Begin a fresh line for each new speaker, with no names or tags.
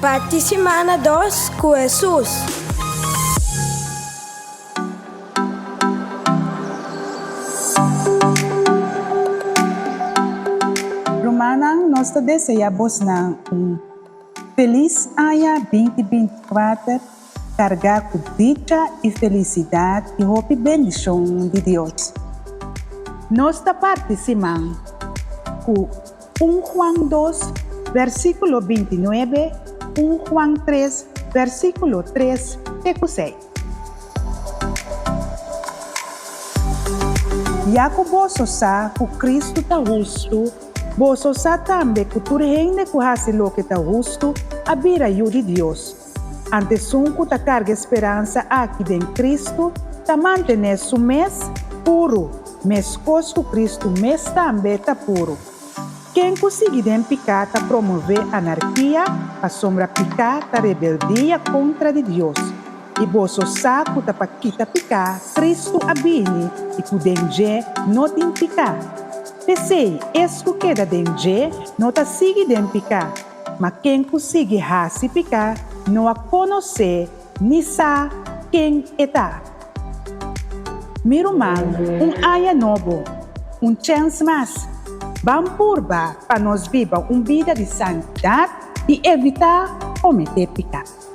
Parte Semana 2 com Jesus.
Romanang nós desejamos feliz ano 2024, carregado com dicha e felicidade e hope bendição de Deus. Nós participamos com 1 Juan 2, versículo 29, 1 Juan 3, versículo 3 e 6. Yaco boso sa ku Cristo ta justo, boso sa tambe ku turhende ku hasilo que ta justo, abira de Deus. Ante sunku ta carga esperança aqui em Cristo, ta mantener su mês puro, mês cosco Cristo mês tambe ta puro. Quem consegue identificar ta promover anarquia, a sombra picar ta rebeldia contra de Deus. E boso saco ta paquita picar, Cristo abini e ku denje não tem picar. Pensei, esco queda denje não ta sigue identificar, mas quem consegue hasi picar, não a conhecer, ni sa quem está. Miro man, aya novo, chance mais. Vamos para nós viver uma vida de santidade e evitar cometer pecado.